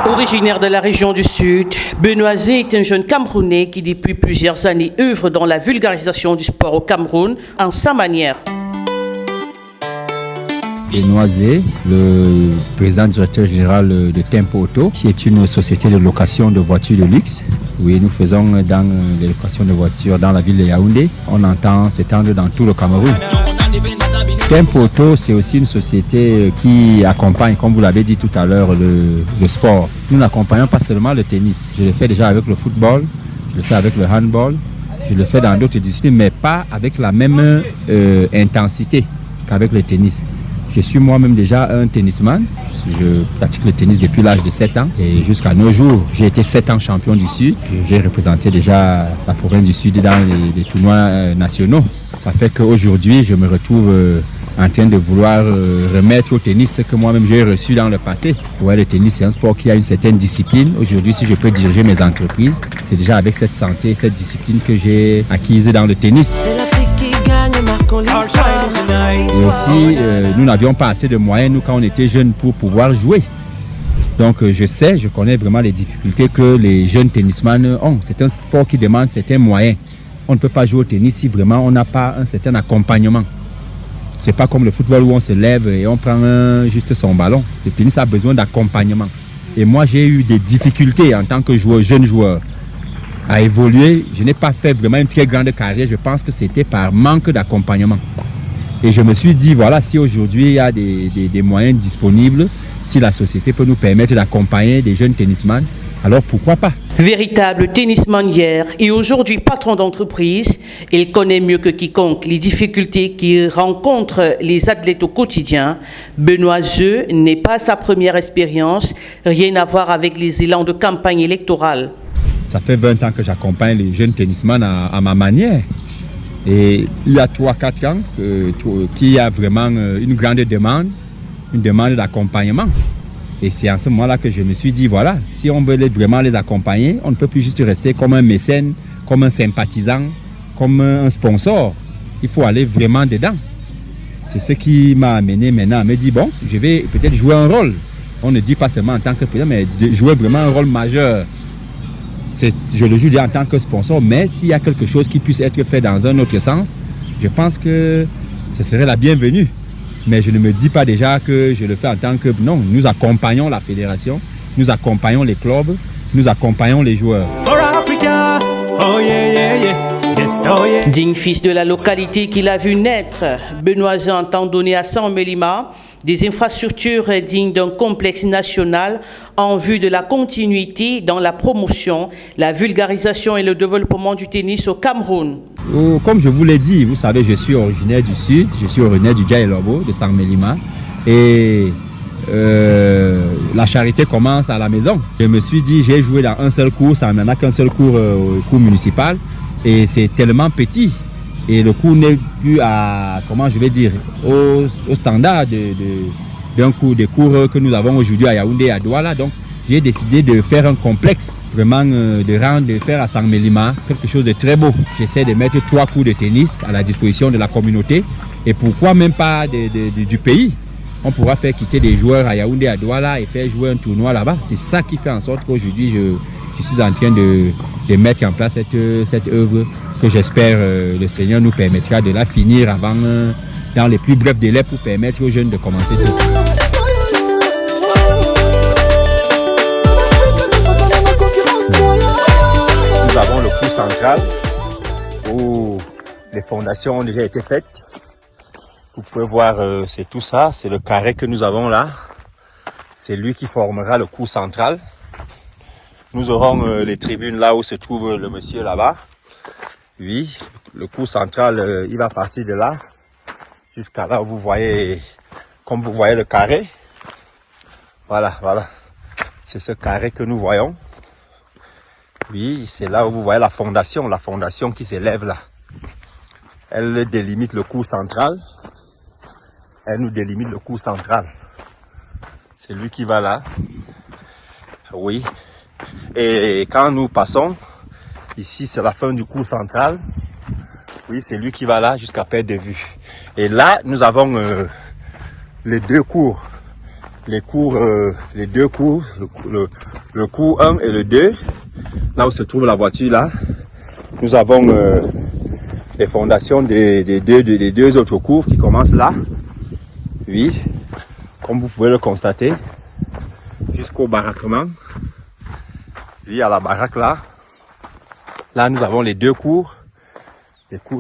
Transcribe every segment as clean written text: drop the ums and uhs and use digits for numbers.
Originaire de la région du Sud, Benoît Zé est un jeune Camerounais qui depuis plusieurs années œuvre dans la vulgarisation du sport au Cameroun en sa manière. Benoît Zé, le président directeur général de Tempo Auto, qui est une société de location de voitures de luxe. Oui, nous faisons dans les locations de voitures dans la ville de Yaoundé. On entend s'étendre dans tout le Cameroun. Tempo Auto, c'est aussi une société qui accompagne, comme vous l'avez dit tout à l'heure, le sport. Nous n'accompagnons pas seulement le tennis. Je le fais déjà avec le football, je le fais avec le handball, je le fais dans d'autres disciplines, mais pas avec la même intensité qu'avec le tennis. Je suis moi-même déjà un tennisman. Je pratique le tennis depuis l'âge de 7 ans et jusqu'à nos jours, j'ai été 7 ans champion du Sud. J'ai représenté déjà la province du Sud dans les tournois nationaux. Ça fait qu'aujourd'hui, je me retrouve en train de vouloir remettre au tennis ce que moi-même j'ai reçu dans le passé. Ouais, le tennis, c'est un sport qui a une certaine discipline. Aujourd'hui, si je peux diriger mes entreprises, c'est déjà avec cette santé, cette discipline que j'ai acquise dans le tennis. Et aussi, nous n'avions pas assez de moyens, nous, quand on était jeunes, pour pouvoir jouer. Donc, je connais vraiment les difficultés que les jeunes tennisman ont. C'est un sport qui demande certains moyens. On ne peut pas jouer au tennis si vraiment on n'a pas un certain accompagnement. C'est pas comme le football où on se lève et on prend juste son ballon. Le tennis a besoin d'accompagnement. Et moi, j'ai eu des difficultés en tant que jeune joueur à évoluer. Je n'ai pas fait vraiment une très grande carrière. Je pense que c'était par manque d'accompagnement. Et je me suis dit, voilà, si aujourd'hui il y a des moyens disponibles, si la société peut nous permettre d'accompagner des jeunes tennisman, alors pourquoi pas? Véritable tennisman hier et aujourd'hui patron d'entreprise, il connaît mieux que quiconque les difficultés qu'ils rencontrent les athlètes au quotidien. Benoît Zé n'est pas sa première expérience, rien à voir avec les élans de campagne électorale. Ça fait 20 ans que j'accompagne les jeunes tennisman à ma manière. Et il y a 3-4 ans qu'il y a vraiment une grande demande, une demande d'accompagnement. Et c'est en ce moment-là que je me suis dit, voilà, si on veut vraiment les accompagner, on ne peut plus juste rester comme un mécène, comme un sympathisant, comme un sponsor. Il faut aller vraiment dedans. C'est ce qui m'a amené maintenant à me dire, bon, je vais peut-être jouer un rôle. On ne dit pas seulement en tant que président, mais de jouer vraiment un rôle majeur. Je le joue déjà en tant que sponsor, mais s'il y a quelque chose qui puisse être fait dans un autre sens, je pense que ce serait la bienvenue. Mais je ne me dis pas déjà que je le fais en tant que... Non, nous accompagnons la fédération, nous accompagnons les clubs, nous accompagnons les joueurs. Digne fils de la localité qu'il a vu naître, Benoît Zé entend donner à Saint-Mélima des infrastructures dignes d'un complexe national en vue de la continuité dans la promotion, la vulgarisation et le développement du tennis au Cameroun. Comme je vous l'ai dit, vous savez, je suis originaire du Sud, je suis originaire du Djaïlobo, de Saint-Mélima. Et la charité commence à la maison. Je me suis dit, j'ai joué dans un seul cours, ça n'en a qu'un seul cours, cours municipal. Et c'est tellement petit. Et le cours n'est plus à, comment je vais dire, au standard d'un cours, des cours que nous avons aujourd'hui à Yaoundé et à Douala. Donc, j'ai décidé de faire un complexe, vraiment de faire à Saint-Mélima quelque chose de très beau. J'essaie de mettre 3 cours de tennis à la disposition de la communauté. Et pourquoi même pas du pays? On pourra faire quitter des joueurs à Yaoundé et à Douala et faire jouer un tournoi là-bas. C'est ça qui fait en sorte qu'aujourd'hui, je suis en train de mettre en place cette œuvre que j'espère le Seigneur nous permettra de la finir avant, dans les plus brefs délais pour permettre aux jeunes de commencer tout. Nous avons le cours central où les fondations ont déjà été faites. Vous pouvez voir, c'est tout ça, c'est le carré que nous avons là. C'est lui qui formera le cours central. Nous aurons les tribunes là où se trouve le monsieur là-bas. Oui, le cours central, il va partir de là jusqu'à là où vous voyez, comme vous voyez le carré. Voilà. C'est ce carré que nous voyons. Oui, c'est là où vous voyez la fondation qui s'élève là. Elle délimite le cours central. Elle nous délimite le cours central. C'est lui qui va là. Oui. Et quand nous passons, ici c'est la fin du cours central. Oui, c'est lui qui va là jusqu'à perte de vue. Et là, nous avons les deux cours. Les deux cours, le cours 1 et le 2, là où se trouve la voiture là. Nous avons les fondations des deux autres cours qui commencent là. Oui, comme vous pouvez le constater, jusqu'au baraquement. Oui, à la baraque là. Là, nous avons les deux cours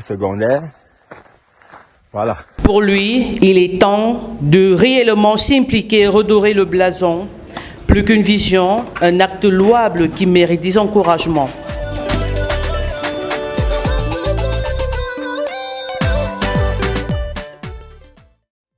secondaires. Voilà. Pour lui, il est temps de réellement s'impliquer et redorer le blason. Plus qu'une vision, un acte louable qui mérite des encouragements.